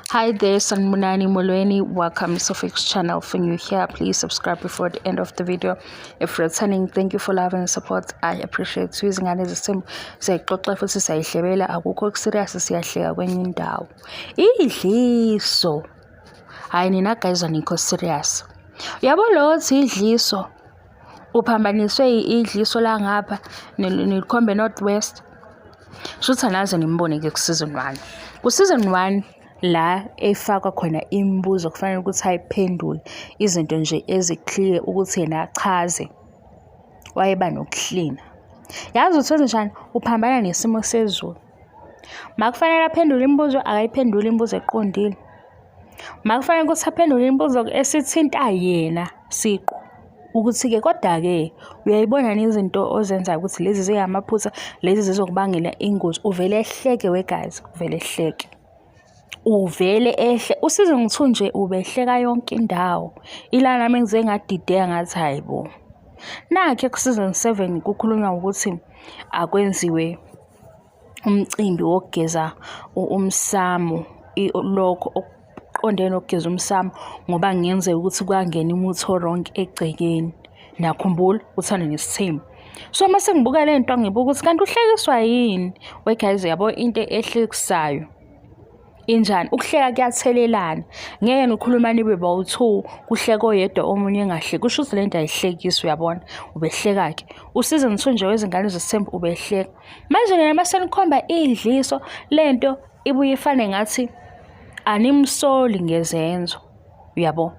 Hi there, Sanmunani Molweni. Welcome to Sophics channel. For you here, please subscribe before the end of the video. If you're returning, thank you for love and support. I appreciate you. Using the same say futhi sayihlebela akukho serious siyahleka kwenye indawo. Idliso. Hayi nina guys anikho serious. Yabo lo uthi idliso uphambaniswe idliso la ngapha nilikhombe Northwest. Shutha naze nimbone ke ku season 1. Ku season 1 la efaka khona imibuzo kufanele ukuthi ayiphendule izinto nje eziclear ukuthi yena achaze wayeba nokuhlina. Yazi uthola njani uphambana nesimo sezulu. Makufanele aphendule imibuzo akayiphendule imibuzo eqondile. Makufanele ukuthi aphendule imibuzo esithinta yena siqo ukuthi ke kodwa ke uyayibona izinto ozenza ukuthi lezi ziyamaphutha lezi zizokubangela ingozi uvele ehleke we guys uvele ehleke. Uvele ehle usize ngithunje ubehleka yonke indawo ilana nami ngize ngadideka ngathi hayibo nakhe ku season 7 kukhulunywa ukuthi akwenziwe umcimbi wokugeza umsamo lokho oqondene nokugeza umsamo ngoba ngiyenze ukuthi kwangena imutho ronke egcekeni nakhumbula uthanda nesithembu. So mase ngibuka le nto ngibuka ukuthi kanti uhlekiswa yini we guys yabo into ehlekisayo injani ukuhleka kuyathelelana ngeke nikhuluma nibe bawu2 kuhleka oyedwa omunye engahleki kusho ukuthi lento ayihlekisi uyabona ubehleka ke usize ngithunje wezingane zesithembu ubehleka manje ngeke masenikhomba idliso lento ibuye ifane ngathi animsoli ngezenzo uyabo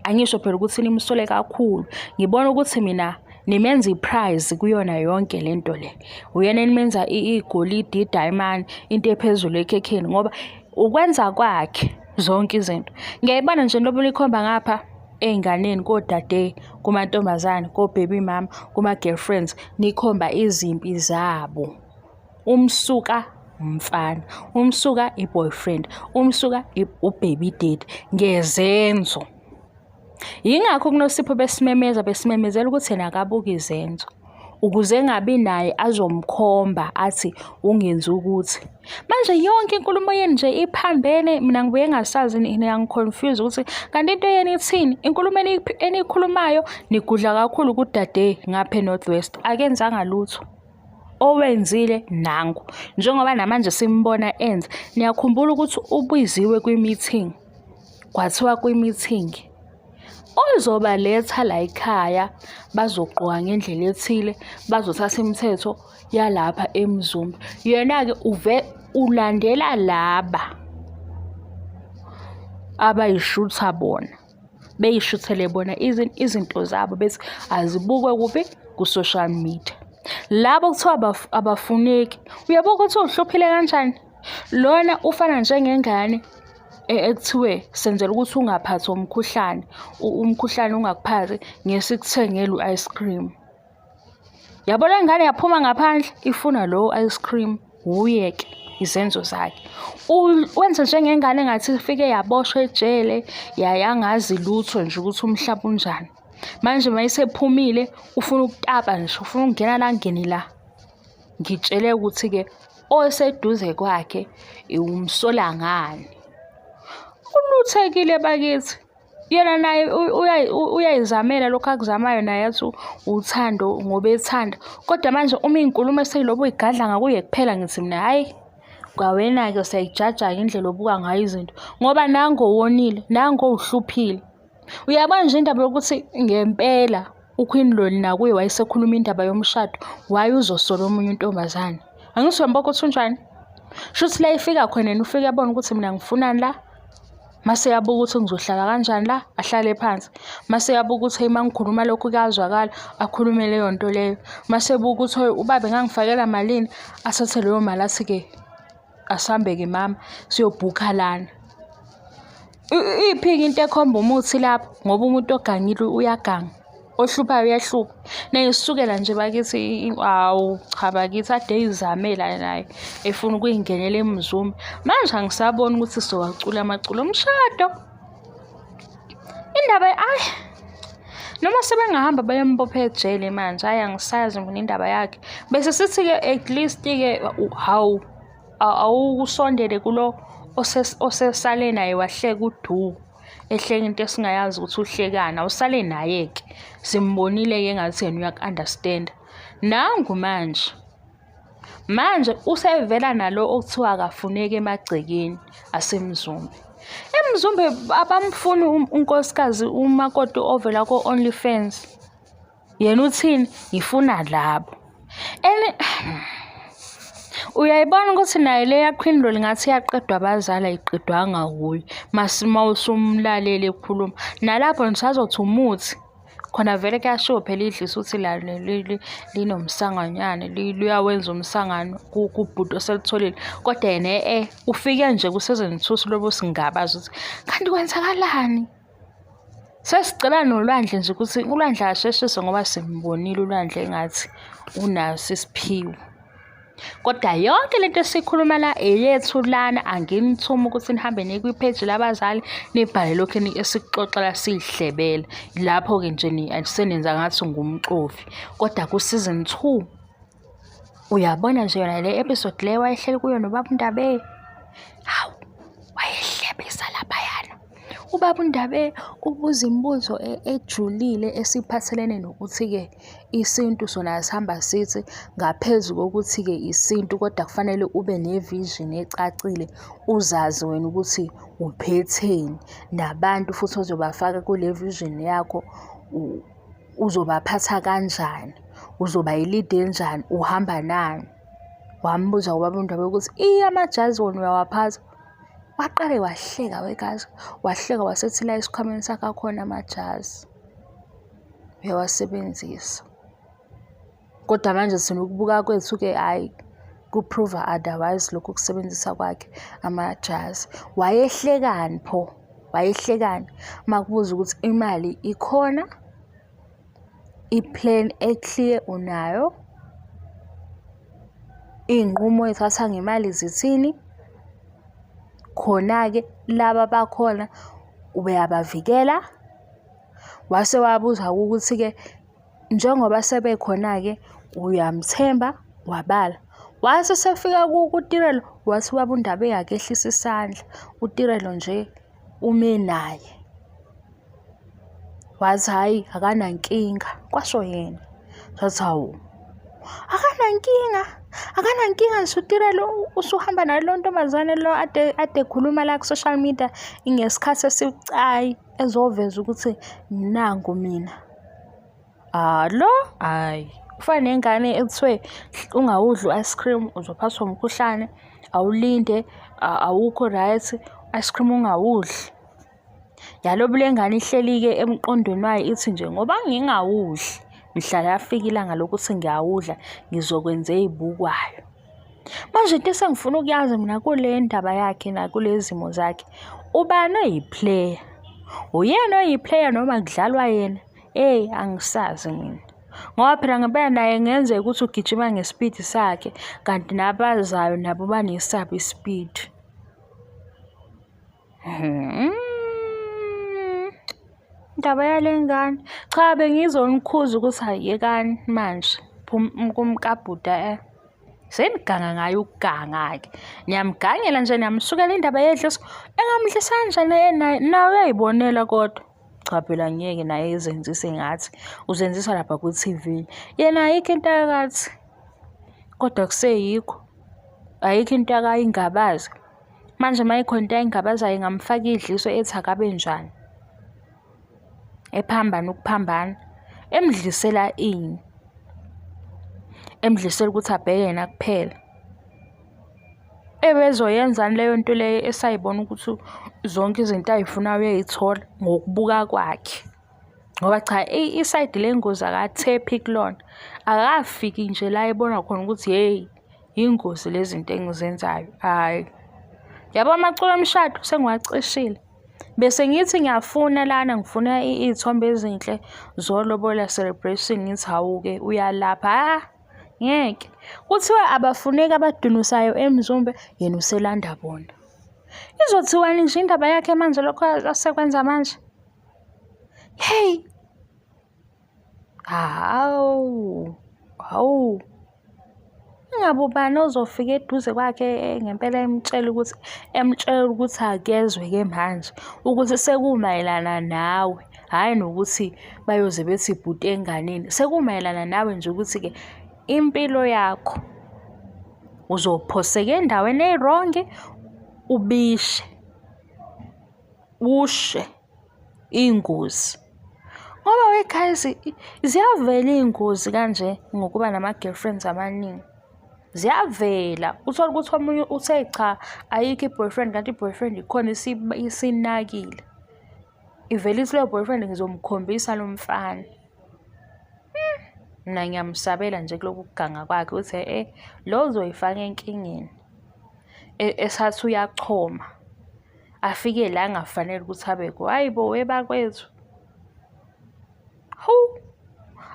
angisho phela ukuthi nimsole kakhulu ngibona ukuthi mina nimenza iprize kuyona yonke lento le uyena nimenza igolide diamond into ephezulu ekhekheni ngoba ukwenza kwakhe zonke izinto ngiyayibona nje njengoba likhomba ngapha einganeni kodade kumantombazane ko baby mama kuma girlfriends nikhomba izimpi zabo umsuka umfana umsuka iboyfriend umsuka ubaby date ngezenzo yingakho kunosipho besimemezela ukuthi yena akabuka izenzo ukuze ngabi naye azomkhomba athi ungenza ukuthi manje yonke inkulumo yeni nje iphambene mina ngibuye ngasazi ngiyaconfuse ukuthi kanti into yeni ithini inkulumo enikhulumayo nigudla kakhulu kudade ngapha Northwest akenzanga lutho owenzile nangu njengoba namanje simbona enza niyakhumbula ukuthi ubiziwe kwi-meeting kwathiwa kwi-meeting ozoba letha la ekhaya bazogqoka ngendlela ethile bazothatha imithetho yalapha eMzumbe yena ke ulandela laba abayishutha bona beyishuthele bona izinto zabo bethi azibukwe kuphi ku social media labo kuthiwa abafuneki uyabuka ukuthi uhluphile kanjani lona ufana njengengane ekuthiwe senzela ukuthi ungaphathi umkhuhlane ungakuphathi ngesikuthengela ice cream yabona ingane yaphuma ngaphandle ifuna lo ice cream uyeke izenzo zakhe wenza njengengane ngathi ifike yaboshwe ejele yayangazi lutho nje ukuthi umhlaba unjani manje mayisephumile ufuna ukutapa nje ufuna ukungena la ngeni la ngitshele ukuthi ke oseduze kwakhe umsola ngani unuthekile bakithi yena naye uyayizamela lokho akuzamayo naye athi uthando ngoba ethanda kodwa manje uma inkulumo eseyilobo igadla ngakuye kuphela ngithi mina hayi kwawena ke siyayijaja indlela obuka ngayo izinto ngoba nango wonile nango uhluphile uyabona nje indaba yokuthi ngempela uQueen Loli nakuye wayesekhuluma indaba yomshado waye uzosola omunye untombazane angisho mboko uthunjani shuthi la ifika khona ufike yabona ukuthi mina ngifunani la mase yabuka ukuthi ngizohlala kanjani la ahlale phansi mase yabuka ukuthi mangikhuluma lokho kuyazwakala akhulume leyo nto leyo mase buka ukuthi ubaba ngangifakela malini asathe leyo mali athi ke asambe ke mama siyobhuka lana iphiki into ekhomba umuthi lapho ngoba umuntu ogangile uyaganga ohluphayo uyahlupha nayisukela nje bakithi awu cha bakithi ade izamela naye efuna ukuyingenela eMzumbe manje angisaboni ukuthi sizowacula amaculo omshado indaba ay noma sebengahamba bayembophe ejele manje ayangisazi mina indaba yakhe bese sithi ke at least ke hawu awukusondele kulo osesale naye wahleka udu ehleka into esingayazi ukuthi uhlekana awusale naye-ke simbonile-ke ngathi yena uyaku-understand. Nangu manje usevela nalo okuthiwa akafuneki emagcekeni asemzumbe. Emzumbe abamfuni unkosikazi umakoti ovela ko-OnlyFans. Yena uthini? Ngifuna labo. Uyayibona ukuthi naye leya Queen Role ngathi yaqedwa abazali ayiqedwanga kuye. Masima usumlalele ekhuluma. Nalapho nisazothi umuthi. Khona vele kuyashiwo phela idlisa uthi la linomsanganyane liyawenza umsangano kubhuti oselitholile. Kodwa yena ufike nje kusezenithusi lobo singabazi ukuthi kanti kwenzakalani. Sesicela nolwandle nje ukuthi ulwandle asheshise ngoba simbonile ulwandle engathi unaso isiphiwo. Kodwa yonke lento esikhuluma la eyethu lana anginithuma ukuthi nihambe niye kwipage labazali nibhale lokho esikuxoxela sihlebela. Lapho ke nje senenza ngathi ngumxofi. Kodwa ku season 2 uyabona nje yona le episode le wayehleli kuyo noBaba uNdabe. Hawu wayehlebisa laphayana. UBaba uNdabe ubuza imibuzo ejulile esiphathelene nokuthi ke isintu sona sihamba sithi ngaphezulu kokuthi ke isintu kodwa kufanele ube nevision ecacile uzazi wena ukuthi uphetheni nabantu futhi ozobafaka kule vision yakho uzobaphatha kanjani, uzoba yilidi enjani, uhamba nani. Wambuza uBaba uNdabe ukuthi amajazi wona uyawaphatha. Waqale wahleka wekazi, wahleka wasethi la esikhwameni sakhe akhona amajazi uyawasebenzisa. Kodwa manje sinokubuka kwethu ke hayi kuprove otherwise lokhu kusebenzisa kwakhe amajazi. Wayehlekani pho? Wayehlekani? Makubuza ukuthi imali ikhona, iplan eclear unayo, inqumo ethatha ngemali zithini. Khona-ke laba bakhona uyabavikela. Wase wabuza ukuthi-ke njengoba sebekhona-ke uyamthemba, wabala. Wase sefika kuTirelo wathi uBaba uNdabe akehlisa isandla. uTirelo nje ume naye. Wathi hayi akanankinga. Kwasho yena. Wathi hawu akanankinga nje uTirelo usuhamba nalo ntombazane lo ade khuluma la ku social media ingesikhathi esibucayi ezoveza ukuthi nangu mina. Lo hayi ufana nengane ekuthiwe ungawudli ice cream uzophathwa umkhuhlane, awulinde awukho right ice cream ungawudli. Yalobu lengane ihleli-ke emqondweni wayo ithi nje ngoba ngingawudli mhla yafika ilanga lokuthi ngiyawudla ngizokwenza ezibukwayo. Manje into esengifuna ukuyazi mina kule ndaba yakhe na kule zimo zakhe, ubani oyiplayer? Uyena oyiplayer noma kudlalwa yena? Angisazi mina. Ngoba phela ngempela naye ngenzeka ukuthi ugijima ngespeed sakhe kanti nabazayo nabo banesabi ispeed. Indaba yalengane cha bengizomkhuza ukuthi ayekani manje kumkabhuda seniganga ngaye ukuganga-ke. Niyamgangela nje niyamsukela indaba yedliso engamdlisa kanjani nawe uyayibonela kodwa. Cha phela ngiyeke naye ezenzise ngathi uzenzisa lapha ku-TV. Yena ayikho into akathi kodwa kuseyikho. Ayikho into akayingabazi. Manje mayikhona into ayingabazayo ngamfaka idliso ethi akabe njani. Ephambana ukuphambana emdlisela ini, emdlisela ukuthi abheke yena kuphela. Ebezoyenzani leyo nto leyo esayibona ukuthi zonke izinto ayifunayo uyayithola ngokubuka kwakhe. Ngoba cha iside lengozi akathephi kulona. Akafiki nje la ebona khona ukuthi hey ingozi lezi zinto engizenzayo. Hayi. Yabo amaculo omshado sengiwacishile. Bese ngithi ngiyafuna lana ngifuna izithombe ezinhle zolobola celebration ngithi hawu-ke uyalapha. Ngeke. Kuthiwa abafuneki abadunusayo emzumbe yena uselanda bona. Izothiwa nje indaba yakhe manje lokho asekwenza manje. Hey. Hawu. Ingabe ubani ozofika eduze kwakhe ngempela emtshela ukuthi akezwe-ke manje ukuthi sekumayelana nawe, hhayi nokuthi bayoze bethi bhuti enganeni. Sekumayelana nawe nje ukuthi-ke impilo yakho uzophoseka endaweni eyirongi, ushe iy'ngozi. Ngoba we-guys, ziyavela iy'ngozi kanje ngokuba nama-girlfriends amaningi. Ziyavela, uthole ukuthi omunye uthe cha ayikho i-boyfriend kanti i-boyfriend ikhona isinakile. Ivele ithi leyo boyfriend ngizomkhombisa lo mfana. Mina ngiyamsabela nje kulokhu kuganga kwakhe ukuthi lo uzoyifaka enkingeni. Esathi uyachoma. Afike la angafanele ukuthi abekho. Hayi bo webakwethu.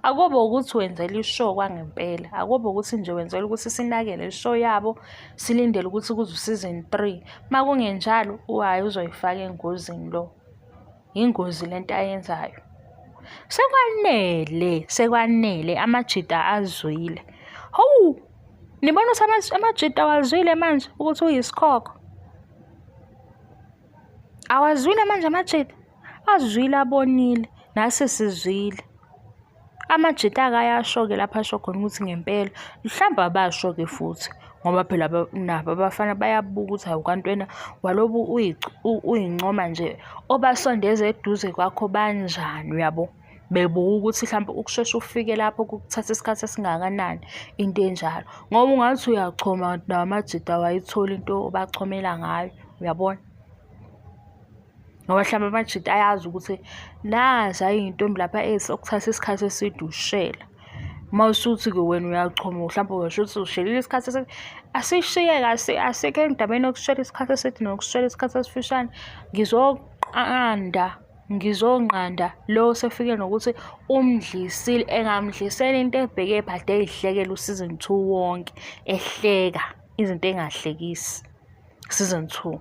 Akube ukuthi wenzela ishow kwangempela. Akube ukuthi nje wenzela ukuthi sinakele ishow yabo, silindele ukuthi kuze season 3. Uma kungenjalo, hayi uzoyifaka engozini lo. Ingozi lento ayenzayo. Sekwanele amajita azwile. Nibona ukuthi amajita awazwile manje ukuthi uyisikhokho? Awazwile manje amajita? Azwile, abonile, nasi sizwile. Amajita akayasho-ke lapha asho khona ukuthi ngempela mhlawumbe abasho-ke futhi ngoba phela nabo abafana bayabuka ukuthi hawu kanti wena walobu uyincoma nje obasondeza eduze kwakho banjani, uyabo? Bebuka ukuthi mhlawumbe ukusheshe ufike lapho kukuthatha isikhathi esingakanani into enjalo. Ngoba ungathi uyachoma nawo amajita awayithola into obachomela ngayo, uyabona? Ngoba mhlawumbe amajita ayazi ukuthi nazi ayintombi lapha okuthatha isikhathi eside ushela. Uma usuthi-ke wena uyachoma mhlawumbe washo ukuthi ushelile isikhathi asishiyeke asekho endabeni yokushela isikhathi eside nokushela isikhathi esifishane. Ngizonqanda lo sefike nokuthi umdlisile engamdlisela into ebheke phade eyihlekela uSeason 2 wonke, ehleka izinto engahlekisi Season 2.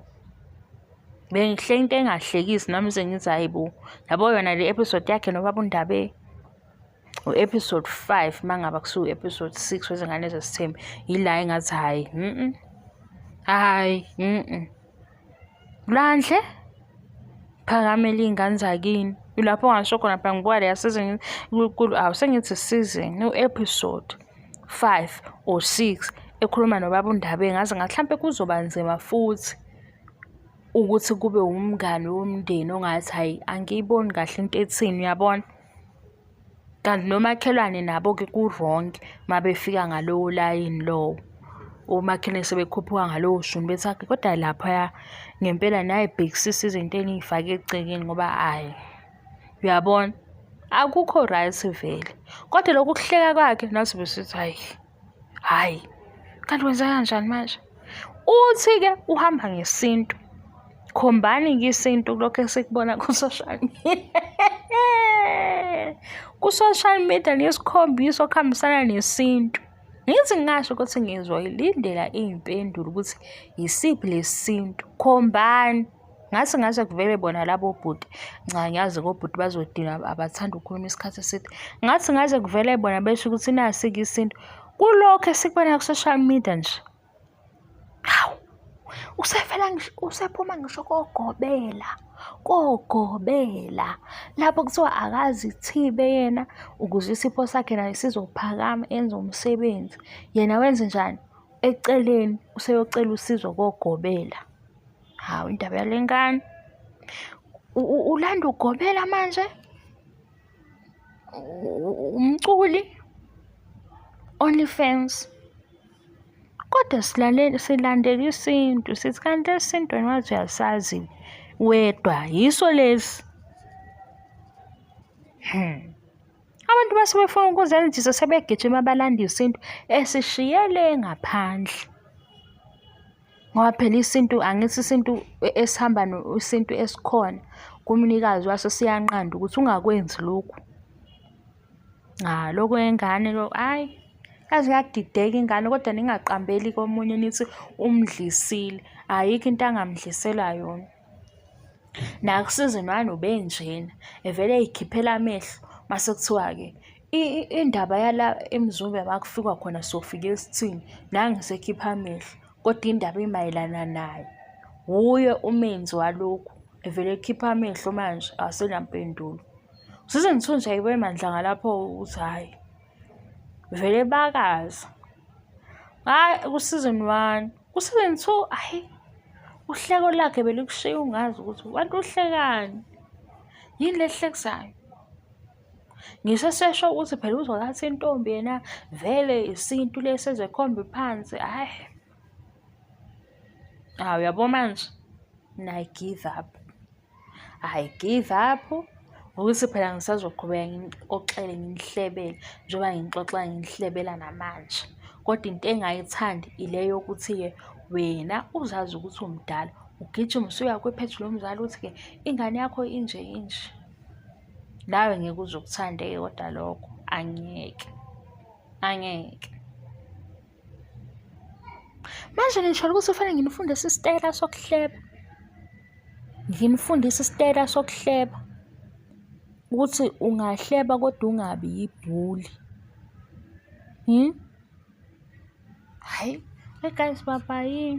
Bengihle into engahlekisi nami sengithi hayi bo. Yabo yona le episode yakhe nobaba uNdabe u-episode 5 mangaba kusuka episode 6 wezingane zesithembu yila engathi hayi Landle phakamela iy'ngane zakini. Lapho ngasho khona phela ngibuka leya season sengithi season u-episode 5 or 6 ekhuluma nobaba uNdabe ngaze mhlawumbe kuzoba nzima futhi ukuthi kube umngane womndeni ongathi hayi angiyiboni kahle into ethini, uyabona? Kanti nomakhelwane nabo-ke kuronke mabefika ngalowo layini lowo. Omakhelwane sebekhuphuka ngalowo shuni bethi kodwa laphaya ngempela nayibhekisisa izinto eniy'fake egcekeni ngoba hayi, uyabona? Akukho right vele. Kodwa lokhu kuhleka kwakhe nathi besithi hayi kanti wenza kanjani manje? Uthi-ke uhamba ngesintu. Khombani-ke isintu lokho esikubona ku-social media. Ku-social media nesikhombisa okuhambisana nesintu. Ngithi ngingasho ukuthi ngizoyilindela iy'mpendulo ukuthi yisiphi lesintu. Khombani. Ngaze kuvele bona labo bhuti. Cha, ngiyazi kobhuti bazodina abathanda ukukhuluma isikhathi eside. Ngaze kuvele bona besho ukuthi nasi-ke isintu. Kulokho esikubona ku-social media nje. Hawu. Usephuma ngisho kogobela lapho kuthiwa akazithibe yena ukuze isipho sakhe naye sizophakama enze umsebenzi. Yena wenze njani? Eceleni useyocela usizo kogobela. Hawu, indaba yalengane. Ulanda ugobela manje? Umculi? OnlyFans? Kodwa silandela isintu, sithi kanti esintweni wathi uyasazi wedwa, yiso lesi. Abantu base befuna ukuzenzisa sebegijima balanda isintu esishiyele ngaphandle. Ngoba phela isintu angithi isintu esihamba isintu esikhona kumnikazi waso siyanqanda ukuthi ungakwenzi lokhu. Lokho engane lo hayi yazi yakudideka ingane kodwa ningaqambeli komunye nithi umdlisile. Ayikho into angamdlisela yona. Nakusizini 1 ubenjena evele eyikhiphela amehlo mase kuthiwa-ke indaba yala eMzumbe makufikwa khona sofika esithini nangisekhipha amehlo, kodwa indaba imayelana naye. Wuye umenzi walokhu, evele ekhipha amehlo manje asenampendulo. Usize Mthunzi ayiwe mandla ngalapho ukuthi hhayi, vele bakaza. Hhayi, ku-season 1, ku-season 2, hhayi, uhleko lakhe belikushiya ungazi ukuthi kanti uhlekani. Yini le hlekisayo? Ngisesesho ukuthi phela uzokwathi intombi yena vele isintu lesi ezekhomba phansi. Hhayi, uyabo manje, I give up. I give up ukuthi phela ngisazoqhubeka ngixoxele nginihlebele njengoba ngixoxa nginihlebela namanje. Kodwa into engayithandi ile yokuthi-ke wena uzazi ukuthi umdala ugijima usuya kwiphethu lomzali uthi-ke ingane yakho inje inje. Nawe ngeke uzokuthande-ke kodwa lokho angeke. Manje ngisho ukuthi kufanele nginifundise isitayela sokuhleba. Nginifundise isitayela sokuhleba ukuthi ungahleba kodwa ungabi yibhuli. Hayi, guys, bye-bye.